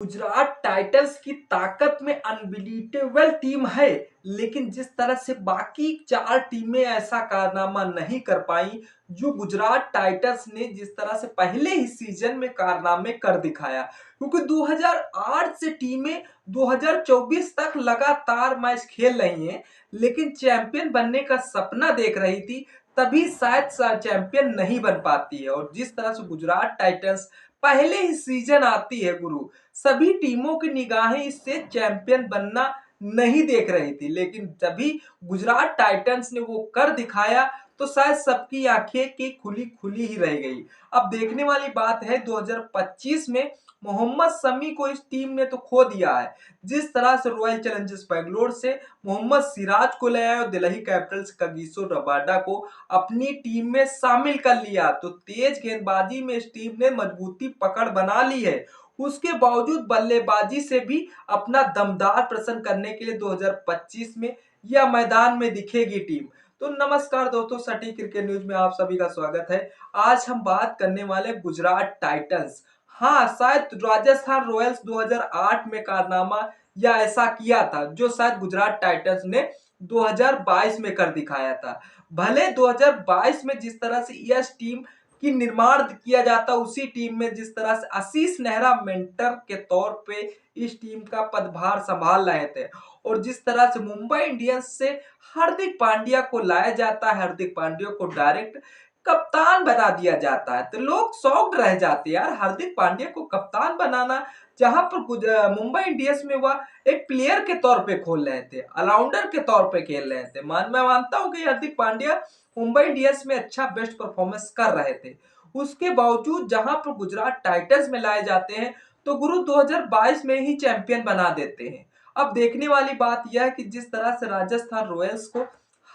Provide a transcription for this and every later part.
Gujarat Titans की ताकत में अनबिलीटेबल टीम है, लेकिन जिस तरह से बाकी 4 टीमें ऐसा कारनामा नहीं कर पाई, जो गुजरात टाइटंस ने जिस तरह से पहले ही सीजन में कारनामे कर दिखाया। क्योंकि 2008 से टीमें 2024 तक लगातार मैच खेल रही हैं, लेकिन चैंपियन बनने का सपना देख रही थी, तभी शायद चैंपियन नहीं बन पाती है। और जिस तरह से गुजरात टाइटंस पहले ही सीजन आती है गुरु, सभी टीमों की निगाहें इससे चैंपियन बनना नहीं देख रही थी, लेकिन तभी गुजरात टाइटंस ने वो कर दिखाया, तो शायद सबकी आंखें की खुली खुली ही रह गई। अब देखने वाली बात है 2025 में मोहम्मद शमी को इस टीम ने तो खो दिया है। जिस तरह से रॉयल चैलेंजर्स बैंगलोर से मोहम्मद सिराज को ले आए और दिल्ली कैपिटल्स कागिसो रबाडा को अपनी टीम में शामिल कर लिया, तो तेज गेंदबाजी में इस टीम ने मजबूती पकड़ बना ली है। उसके बावजूद बल्लेबाजी से भी अपना दमदार प्रदर्शन करने के लिए 2025 में यह मैदान में दिखेगी टीम। तो नमस्कार दोस्तों, सटीक क्रिकेट न्यूज में आप सभी का स्वागत है। आज हम बात करने वाले गुजरात टाइटंस। हाँ, शायद राजस्थान रॉयल्स 2008 में कारनामा या ऐसा किया था, जो शायद गुजरात टाइटंस ने 2022 में कर दिखाया था। भले 2022 में जिस तरह से यस टीम की निर्माण किया जाता, उसी टीम में जिस तरह से आशीष नेहरा मेंटर के तौर पे इस टीम का पदभार संभाल रहे थे, और जिस तरह से मुंबई इंडियंस से हार्दिक पांड्या को लाया जाता है, हार्दिक पांड्या को डायरेक्ट कप्तान बना दिया जाता है, तो लोग शॉक्ड रह जाते हैं यार, हार्दिक पांड्या को कप्तान बनाना, जहां पर मुंबई इंडियंस में वह एक प्लेयर के तौर पे खोल रहे थे, ऑलराउंडर के तौर पे खेल रहे थे। मैं मानता हूं कि हार्दिक पांड्या मुंबई इंडियंस में अच्छा बेस्ट परफॉर्मेंस कर रहे थे, उसके बावजूद जहां पर गुजरात टाइटंस में लाए जाते हैं, तो गुरु 2022 में ही चैंपियन बना देते हैं। अब देखने वाली बात यह है कि जिस तरह से राजस्थान रॉयल्स को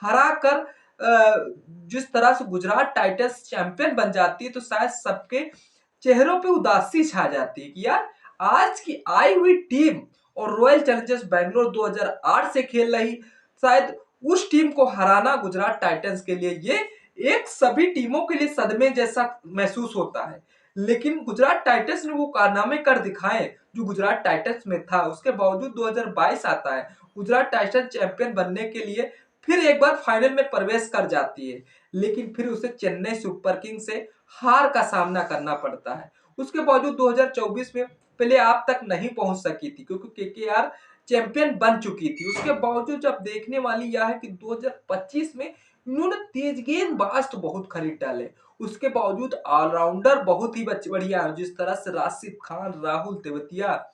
हरा कर जिस तरह से गुजरात टाइटंस चैंपियन बन जाती है, तो शायद सबके चेहरों पे उदासी छा जाती है कि यार, आज की आई हुई टीम और रॉयल चैलेंजर्स बैंगलोर 2008 से खेल रही, शायद उस टीम को हराना गुजरात टाइटंस के लिए ये एक सभी टीमों के लिए सदमे जैसा महसूस होता है। लेकिन गुजरात टाइटंस ने वो कारनामे कर दिखाए जो गुजरात टाइटंस में था, उसके बावजूद 2022 आता है, गुजरात टाइटंस चैंपियन बनने के लिए फिर एक बार फाइनल में प्रवेश कर जाती है, लेकिन फिर उसे चेन्नई सुपर किंग से हार का सामना करना पड़ता है। उसके बावजूद 2024 में प्ले ऑफ तक नहीं पहुंच सकी थी, क्योंकि केकेआर चैंपियन बन चुकी थी। उसके बावजूद जब देखने वाली यह है कि 2025 में इन्होंने तेज गेंदबाज तो बहुत खरीद डाले, उसके बावजूद ऑलराउंडर बहुत ही बढ़िया है, जिस तरह से राशिद खान, राहुल तेवतिया,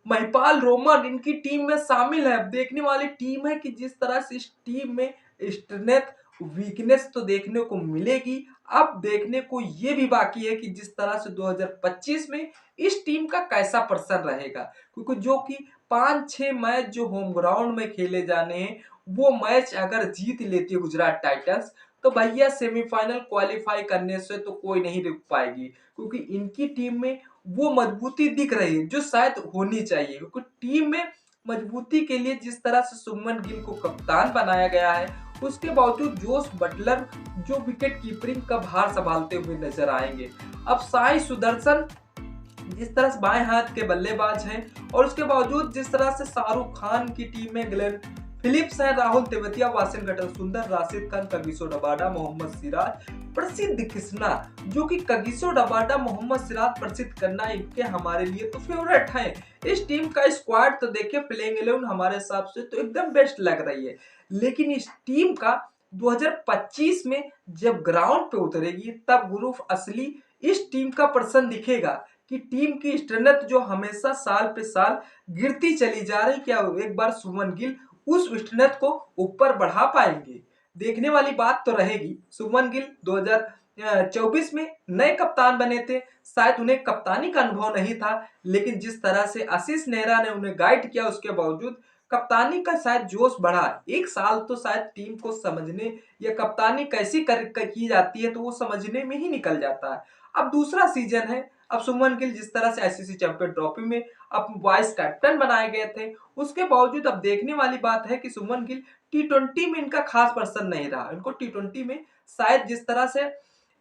महिपाल रोमन इनकी टीम में शामिल है। अब देखने वाली टीम है कि जिस तरह से इस टीम में स्ट्रेंथ वीकनेस तो देखने को मिलेगी। अब देखने को ये भी बाकी है कि जिस तरह से 2025 में इस टीम का कैसा प्रदर्शन रहेगा, क्योंकि जो कि 5-6 मैच जो होम ग्राउंड में खेले जाने हैं, वो मैच अगर जीत लेती है गुजरात टाइटंस, तो भैया सेमीफाइनल क्वालिफाई करने से तो कोई नहीं रुक पाएगी, क्योंकि इनकी टीम में वो मजबूती दिख रही है जो शायद होनी चाहिए। क्योंकि टीम में मजबूती के लिए जिस तरह से शुभमन गिल को कप्तान बनाया गया है, उसके बावजूद जोस बटलर जो विकेट कीपिंग का भार संभालते हुए नजर आएंगे। अब साई सुदर्शन जिस तरह से बाएं हाथ के बल्लेबाज हैं, और उसके बावजूद जिस तरह से शाहरुख खान की टीम में ग्लेन फिलिप्स है, राहुल तेवतिया, वाशिंगटन सुंदर, राशिद खान, कागिसो रबाडा, मोहम्मद सिराज, प्रसिद्ध कृष्णा, जो कि कागिसो रबाडा, मोहम्मद सिराज, प्रसिद्ध करना इनके हमारे लिए तो फेवरेट हैं। इस टीम का स्क्वाड तो देखिए, प्लेइंग 11 हमारे हिसाब से तो एकदम बेस्ट लग रही है, लेकिन इस टीम का 2025 में जब ग्राउंड पे उतरेगी, तब गुरु असली इस टीम का प्रदर्शन दिखेगा कि टीम की स्ट्रेंथ जो हमेशा साल पे साल गिरती चली जा रही, क्या एक बार शुभमन गिल उस स्ट्रेंथ को ऊपर बढ़ा पाएंगे। देखने वाली बात तो रहेगी। शुभमन गिल 2024 में नए कप्तान बने थे, शायद उन्हें कप्तानी का अनुभव नहीं था, लेकिन जिस तरह से आशीष नेहरा ने उन्हें गाइड किया, उसके बावजूद कप्तानी का शायद जोश बढ़ा। एक साल तो शायद टीम को समझने या कप्तानी कैसी की जाती है, तो वो समझने में ही निकल जाता है। अब दूसरा सीजन है, अब शुभमन गिल जिस तरह से आईसीसी चैंपियन ट्रॉफी में अब वाइस कैप्टन बनाए गए थे, उसके बावजूद अब देखने वाली बात है कि शुभमन गिल टी20 में इनका खास प्रदर्शन नहीं रहा। इनको टी20 में शायद जिस तरह से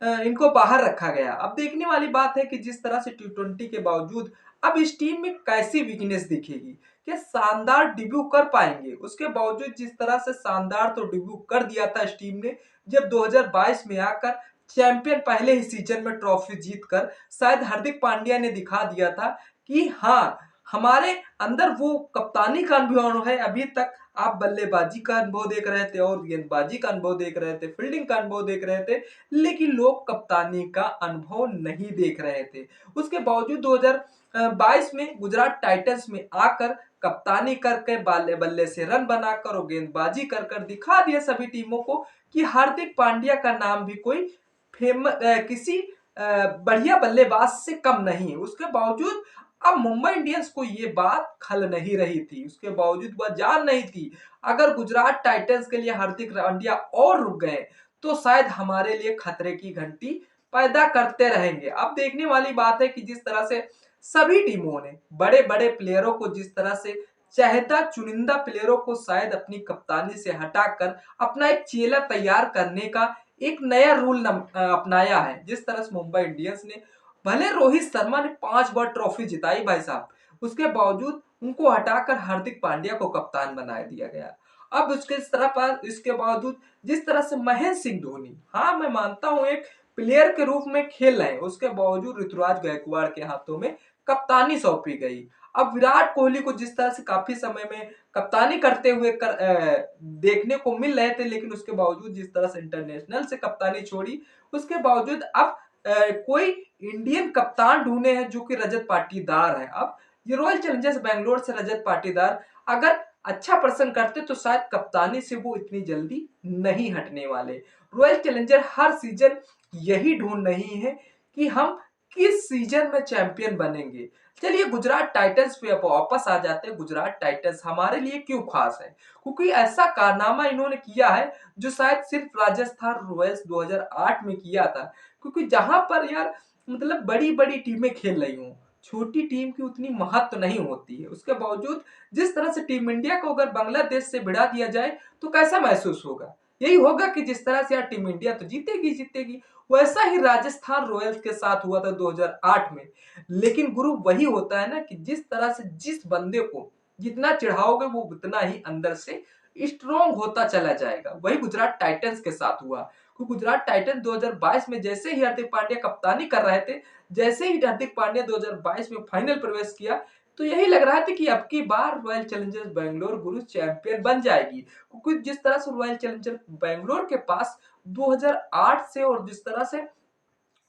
इनको बाहर रखा गया। अब देखने वाली बात है कि जिस तरह से टी20 के बावजूद अब इस टीम में कैसी वीकनेस दिखेगी, क्या शानदार डिब्यू कर पाएंगे? उसके बावजूद जिस तरह से शानदार तो डिब्यू कर दिया था इस टीम ने, जब 2022 में आकर चैंपियन पहले ही सीजन में ट्रॉफी जीतकर शायद हार्दिक पांड्या ने दिखा दिया था कि हाँ, हमारे अंदर वो कप्तानी का अनुभव है। अभी तक आप बल्लेबाजी का अनुभव देख रहे थे और गेंदबाजी का अनुभव देख रहे थे, फील्डिंग का अनुभव देख रहे थे, लेकिन लोग कप्तानी का अनुभव नहीं देख रहे थे। उसके बावजूद 2022 में गुजरात टाइटंस में आकर कप्तानी करके बल्ले बल्ले से रन बनाकर और गेंदबाजी कर कर दिखा दिया सभी टीमों को कि हार्दिक पांड्या का नाम भी कोई किसी बढ़िया बल्लेबाज से कम नहीं है। उसके बावजूद अब मुंबई इंडियंस को ये बात खल नहीं रही थी, उसके बावजूद वह जान नहीं थी अगर गुजरात टाइटंस के लिए हार्दिक पांड्या और रुक गए तो शायद हमारे लिए खतरे की घंटी पैदा करते रहेंगे। अब देखने वाली बात है कि जिस तरह से सभी टीमों ने बड़े बड़े प्लेयरों को, जिस तरह से चाहता चुनिंदा प्लेयरों को शायद अपनी कप्तानी से हटाकर अपना एक चेला तैयार करने का एक नया रूल अपनाया है। जिस तरह से मुंबई इंडियंस ने, भले रोहित शर्मा ने 5 बार ट्रॉफी जिताई भाई साहब, उसके बावजूद उनको हटाकर हार्दिक पांड्या को कप्तान बना दिया गया। अब इसके बावजूद जिस तरह से महेंद्र सिंह धोनी, हाँ मैं मानता हूं एक प्लेयर के रूप में खेल रहे हैं, उसके बावजूद ऋतुराज गायकवाड़ के हाथों में कप्तानी सौंपी गई। अब विराट कोहली को जिस तरह से काफी समय में कप्तानी करते हुए देखने को मिल रहे थे, लेकिन उसके बावजूद जिस तरह से इंटरनेशनल से कप्तानी छोड़ी, उसके बावजूद अब कोई इंडियन कप्तान ढूंढे हैं जो कि रजत पाटीदार है। अब ये रॉयल चैलेंजर्स बैंगलोर से रजत पाटीदार अगर अच्छा प्रदर्शन करते तो शायद कप्तानी से वो इतनी जल्दी नहीं हटने वाले। रॉयल चैलेंजर हर सीजन यही ढूंढ रही है कि हम किस सीजन में चैंपियन बनेंगे। चलिए गुजरात टाइटंस पे अब वापस आ जाते हैं। गुजरात टाइटंस हमारे लिए क्यों खास है? क्योंकि ऐसा कारनामा इन्होंने किया है जो शायद सिर्फ राजस्थान रॉयल्स 2008 में किया था। क्योंकि जहां पर यार मतलब बड़ी बड़ी टीमें खेल रही हूँ, छोटी टीम की उतनी महत्व नहीं होती है। उसके बावजूद जिस तरह से टीम इंडिया को अगर बांग्लादेश से भिड़ा दिया जाए तो कैसा महसूस होगा? यही होगा कि जिस तरह से यार टीम इंडिया तो जीतेगी जीतेगी, वैसा ही राजस्थान रॉयल्स के साथ हुआ था 2008 में। लेकिन गुरु वही होता है ना कि जिस तरह से जिस बंदे को जितना चिढ़ाओगे वो उतना ही अंदर से स्ट्रॉन्ग होता चला जाएगा। वही गुजरात टाइटंस के साथ हुआ। गुजरात टाइटंस 2022 में जैसे ही हार्दिक पांड्या कप्तानी कर रहे थे, जैसे ही हार्दिक पांड्या 2022 में फाइनल प्रवेश किया, तो यही लग रहा था कि अब की बार रॉयल चैलेंजर्स बैंगलोर गुरु चैंपियन बन जाएगी। क्योंकि जिस तरह से रॉयल चैलेंजर्स बैंगलोर के पास 2008 से और जिस तरह से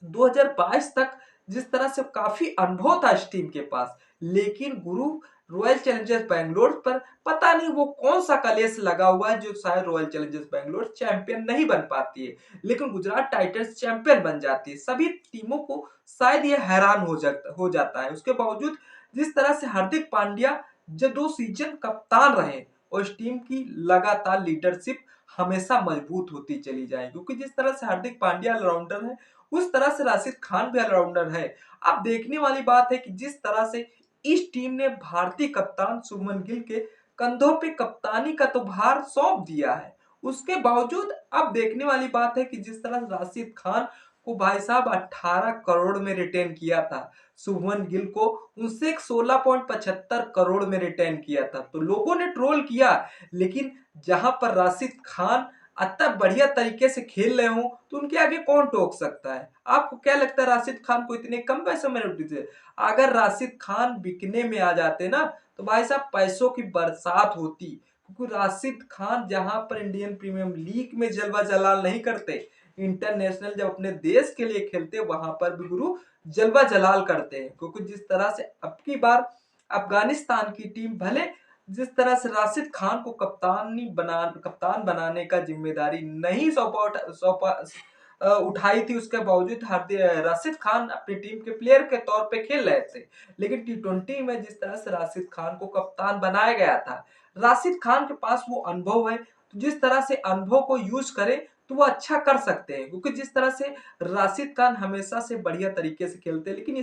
2022 तक जिस तरह से काफी अनुभव था इस टीम के पास, लेकिन गुरु रॉयल चैलेंजर्स बैंगलोर पर पता नहीं वो कौन सा कलेश लगा हुआ है जो शायद रॉयल चैलेंजर्स बैंगलोर चैंपियन नहीं बन पाती है, लेकिन गुजरात टाइटंस चैंपियन बन जाती है। सभी टीमों को शायद ये हैरान हो जाता है। उसके बावजूद जिस तरह से हार्दिक पांड्या जो 2 सीजन कप्तान रहे और इस टीम की लगातार लीडरशिप हमेशा मजबूत होती चली जाए, क्योंकि जिस तरह से हार्दिक पांड्या ऑलराउंडर है उस तरह से राशिद खान भी ऑलराउंडर है। अब देखने वाली बात है कि जिस तरह से इस टीम ने भारतीय कप्तान शुभमन गिल के कंधों पे कप्तानी का तो भार सौंप दिया है, उसके बावजूद अब देखने वाली बात है कि जिस तरह राशिद खान को भाई साहब 18 करोड़ में रिटेन किया था, शुभमन गिल को उनसे 16.75 करोड़ में रिटेन किया था, तो लोगों ने ट्रोल किया। लेकिन जहां पर राशिद खान इतना बढ़िया तरीके से खेल रहे हो तो उनके आगे कौन टोक सकता है? आपको क्या लगता है राशिद खान को इतने कम पैसों में दीजिए? अगर राशिद खान बिकने में आ जाते ना तो भाई साहब पैसों की बरसात होती। क्योंकि राशिद खान जहां पर इंडियन प्रीमियर लीग में जलवा जलाल नहीं करते, इंटरनेशनल जब अपने देश के लिए खेलते वहां पर भी गुरु जलवा जलाल करते हैं। क्योंकि जिस तरह से अब की बार अफगानिस्तान की टीम भले जिस तरह से राशिद खान को कप्तान बनाने का जिम्मेदारी नहीं उठाई थी, उसके बावजूद राशिद खान अपनी टीम के प्लेयर के तौर पे खेल रहे थे। लेकिन टी20 में जिस तरह से राशिद खान को कप्तान बनाया गया था, राशिद खान के पास वो अनुभव है, तो जिस तरह से अनुभव को यूज करे तो वो अच्छा कर सकते हैं। क्योंकि जिस तरह से राशिद खान हमेशा से बढ़िया तरीके से खेलते हैं, लेकिन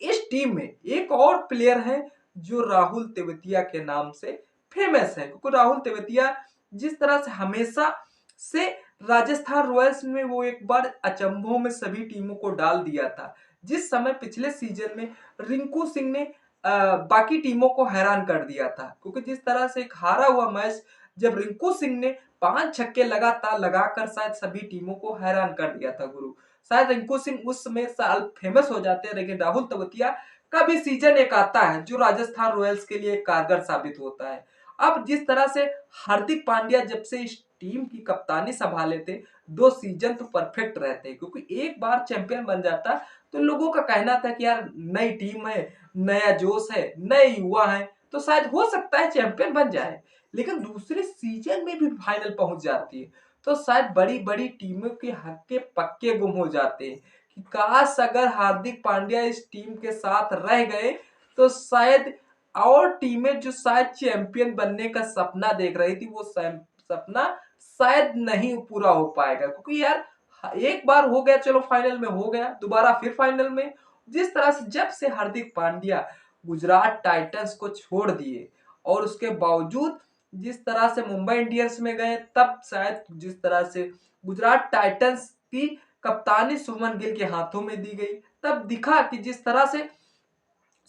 इस टीम में एक और प्लेयर है जो राहुल तेवतिया के नाम से फेमस है। क्योंकि राहुल तेवतिया जिस तरह से हमेशा से राजस्थान रॉयल्स में वो एक बार अचंभों में सभी टीमों को डाल दिया था। जिस समय पिछले सीजन में रिंकू सिंह ने बाकी टीमों को हैरान कर दिया था, क्योंकि जिस तरह से एक हारा हुआ मैच जब रिंकू सिंह ने 5 छक्के लगातार लगाकर शायद सभी टीमों को हैरान कर दिया था गुरु। शायद रिंकू सिंह उस समय साल फेमस हो जाते हैं, लेकिन राहुल तेवतिया का भी सीजन एक आता है जो राजस्थान रॉयल्स के लिए कारगर साबित होता है। अब जिस तरह से हार्दिक पांड्या जब से इस टीम की कप्तानी संभाले थे, 2 सीजन तो परफेक्ट रहते हैं, क्योंकि एक बार चैंपियन बन जाता तो लोगों का कहना था कि यार नई टीम है, नया जोश है, नए युवा हैं, तो शायद हो सकता है चैंपियन बन जाए। लेकिन दूसरे सीजन में भी फाइनल पहुंच जाती है, तो शायद बड़ी-बड़ी टीमों के हक्के पक्के गुम हो जाते हैं कि काश अगर हार्दिक पांड्या इस टीम के साथ रह गए तो शायद और टीमें जो शायद चैंपियन बनने का सपना देख रही थी वो सपना शायद नहीं पूरा हो पाएगा, क्योंकि यार एक बार हो गया, चलो फाइनल में हो गया, दोबारा फिर फाइनल में। जिस तरह से जब से हार्दिक पांड्या गुजरात टाइटंस को छोड़ दिए और उसके बावजूद जिस तरह से मुंबई इंडियंस में गए, तब शायद जिस तरह से गुजरात टाइटंस की कप्तानी शुभमन गिल के हाथों में दी गई, तब दिखा कि जिस तरह से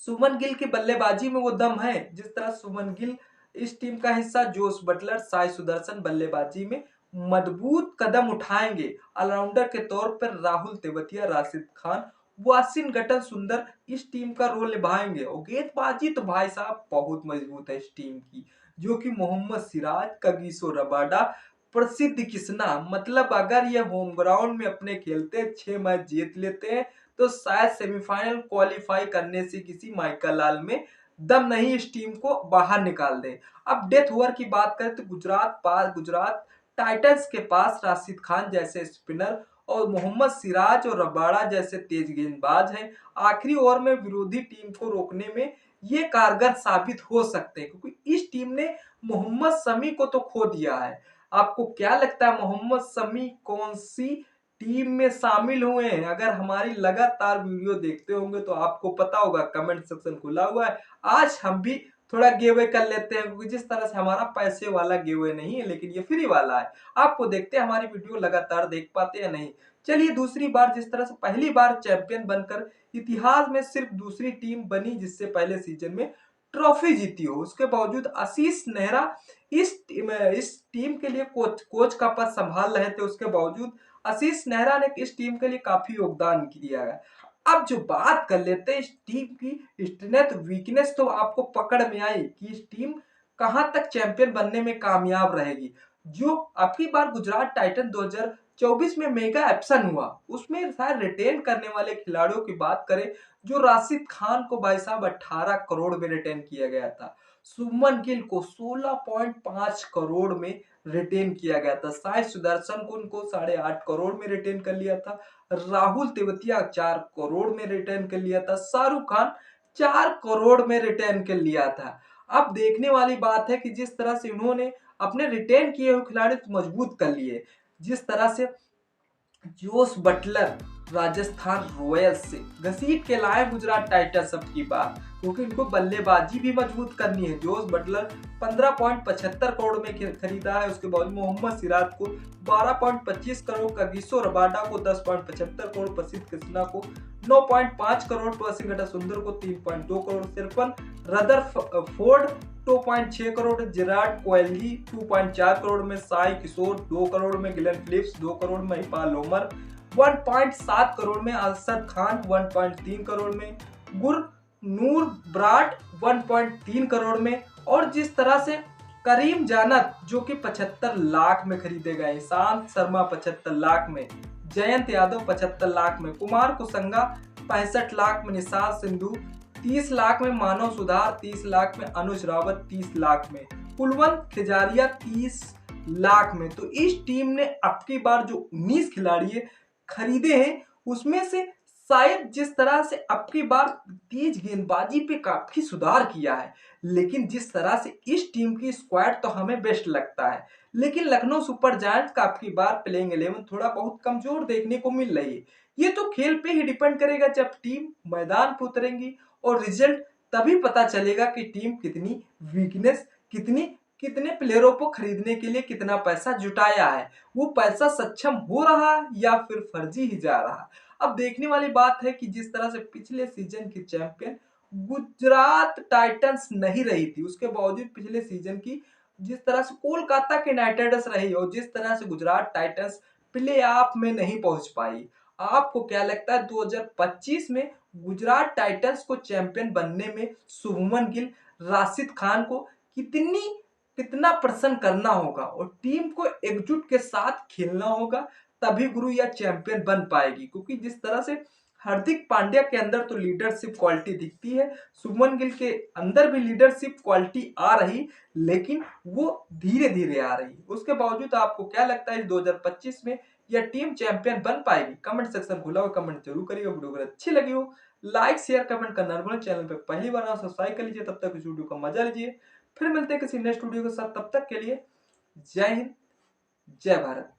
शुभमन गिल की बल्लेबाजी में वो दम है, जिस तरह शुभमन गिल इस टीम का हिस्सा, जोस बटलर, साई सुदर्शन बल्लेबाजी में मजबूत कदम उठाएंगे। ऑलराउंडर के तौर पर राहुल तेवतिया, राशिद खान, वाशिंगटन सुंदर इस टीम का रोल निभाएंगे और गेंदबाजी तो भाई साहब बहुत मजबूत है इस टीम की, जो कि मोहम्मद सिराज, कगिसो रबाडा, प्रसिद्ध किस्ना, मतलब अगर ये होम ग्राउंड में अपने खेलते 6 मैच जीत लेते हैं तो शायद सेमीफाइनल क्वालिफाई करने से किसी माइकल लाल में दम नहीं इस टीम को बाहर निकाल दे। अब डेथ ओवर की बात करें तो गुजरात टाइटंस के पास राशिद खान जैसे स्पिनर और मोहम्मद सिराज और रबाड़ा जैसे तेज गेंदबाज हैं। आखिरी ओवर में विरोधी टीम को रोकने में ये कारगर साबित हो सकते हैं, क्योंकि इस टीम ने मोहम्मद शमी को तो खो दिया है। आपको क्या लगता है मोहम्मद शमी कौन सी टीम में शामिल हुए हैं? अगर हमारी लगातार वीडियो देखते होंगे तो आपको पता होगा, कमेंट सेक्शन खुला हुआ है। आज हम भी थोड़ा गिव अवे कर लेते हैं, क्योंकि जिस तरह से हमारा पैसे वाला गिव अवे नहीं है, लेकिन ये फ्री वाला है। आपको देखते हैं हमारी वीडियो लगातार देख पाते हैं नहीं। चलिए, दूसरी बार जिस तरह से पहली बार चैंपियन बनकर इतिहास में सिर्फ दूसरी टीम बनी जिससे पहले सीजन में ट्रॉफी जीती हो, उसके बावजूद आशीष नेहरा इस टीम के लिए कोच का पद संभाल रहे थे, उसके बावजूद आशीष नेहरा ने इस टीम के लिए काफी योगदान किया है। अब जो बात कर लेते हैं इस टीम की स्ट्रेंथ वीकनेस, तो आपको पकड़ में आई कि इस टीम कहां तक चैंपियन बनने में कामयाब रहेगी। जो आपकी बार गुजरात टाइटन 2024 में मेगा एप्सन हुआ, उसमें शायद रिटेन करने वाले खिलाड़ियों की बात करें, जो राशिद खान को भाई साहब 18 करोड़ में रिटेन किया गया था, शुभमन गिल को 16.5 करोड़ में रिटेन किया गया था, साई सुदर्शन को उनको 8.5 करोड़ में रिटेन कर लिया था, राहुल तेवतिया 4 करोड़ में रिटेन कर लिया था, शाहरुख खान 4 करोड़ में रिटेन कर लिया था। अब देखने वाली बात है कि जिस तरह से उन्होंने अपने रिटेन किए हुए खिलाड़ी मजबूत कर लिए, जिस तरह से जोस बटलर राजस्थान रॉयल्स से घसीट के लाए गुजरात टाइटंस अब की बार, क्योंकि इनको बल्लेबाजी भी मजबूत करनी है। जोस बटलर 15.75 करोड़ में खरीदा है, उसके बाद मोहम्मद सिराज को 12.25 करोड़, कगिसो रबाडा को 10.75 करोड़, प्रसिद्ध कृष्णा को 9.5 करोड़, वाशिंगटन सुंदर को 3.2 करोड़, सिर्फन रदरफोर्ड 2.6 करोड़, जिराट कोहली 2.4 करोड़ में, साई किशोर 2 करोड़ में, गिलेन फिलिप्स 2 करोड़ में, इकबाल उमर 1.7 करोड़ में, अरशद खान 1.3 करोड़ में, गुरनूर ब्राट 1.3 करोड़ में, और जिस तरह से करीम जानत जो कि 75 लाख में खरीदे गए, ईशांत शर्मा 75 लाख में, जयंत यादव 75 लाख में, कुमार कुसंगा 65 लाख में, निशांत सिंधु 30 लाख में, मानव सुधार 30 लाख में, अनुज रावत 30 लाख में, कुलवंत खिजारिया 30 लाख में। तो इस टीम ने अब की बार जो 19 खिलाड़ी खरीदे हैं, उसमें से शायद जिस तरह से अब की बार तेज गेंदबाजी पे काफी सुधार किया है, लेकिन जिस तरह से इस टीम की स्क्वाड तो हमें बेस्ट लगता है, लेकिन लखनऊ सुपर जायंट्स का अब की बार प्लेइंग 11 थोड़ा बहुत कमजोर देखने को मिल रही है। ये तो खेल पे ही डिपेंड करेगा, जब टीम मैदान पर उतरेंगी और रिजल्ट तभी पता चलेगा कि टीम कितनी वीकनेस, कितने प्लेयरों को खरीदने के लिए कितना पैसा जुटाया है, वो पैसा सक्षम हो रहा है या फिर फर्जी ही जा रहा। अब देखने वाली बात है कि जिस तरह से पिछले सीजन की चैंपियन गुजरात टाइटंस नहीं रही थी, उसके बावजूद पिछले सीजन की जिस तरह से कोलकाता के नाइट राइडर्स रही और जिस तरह से गुजरात टाइटंस प्ले ऑफ में नहीं पहुंच पाई, आपको क्या लगता है 2025 में गुजरात टाइटंस को चैंपियन बनने में शुभमन गिल, राशिद खान को कितना प्रसन्न करना होगा और टीम को एकजुट के साथ खेलना होगा, तभी गुरु या चैंपियन बन पाएगी। क्योंकि जिस तरह से हार्दिक पांड्या के अंदर तो लीडरशिप क्वालिटी दिखती है, शुभमन गिल के अंदर भी लीडरशिप क्वालिटी आ रही, लेकिन वो धीरे धीरे आ रही। उसके बावजूद आपको क्या लगता है 2025 में यह टीम चैंपियन बन पाएगी? कमेंट सेक्शन खुला हुआ, कमेंट जरूर करिएगा। वीडियो अगर अच्छी लगी हो लाइक शेयर कमेंट करना न भूलें। चैनल पे पहली बार सब्सक्राइब कर लीजिए। तब तक इस वीडियो का मजा लीजिए। फिर मिलते हैं किसी नेक्स्ट वीडियो के साथ, तब तक के लिए जय हिंद, जय भारत।